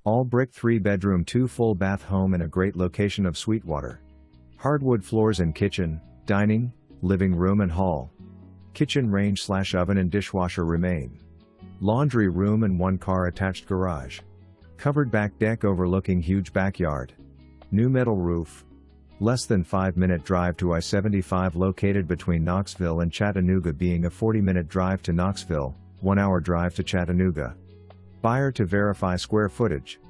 All brick 3-bedroom 2 full bath home in a great location of Sweetwater. Hardwood floors in kitchen, dining, living room and hall. Kitchen range/oven and dishwasher remain. Laundry room and 1-car attached garage. Covered back deck overlooking huge backyard. New metal roof. Less than 5-minute drive to I-75 located between Knoxville and Chattanooga, being a 40-minute drive to Knoxville, 1-hour drive to Chattanooga. Buyer to verify square footage.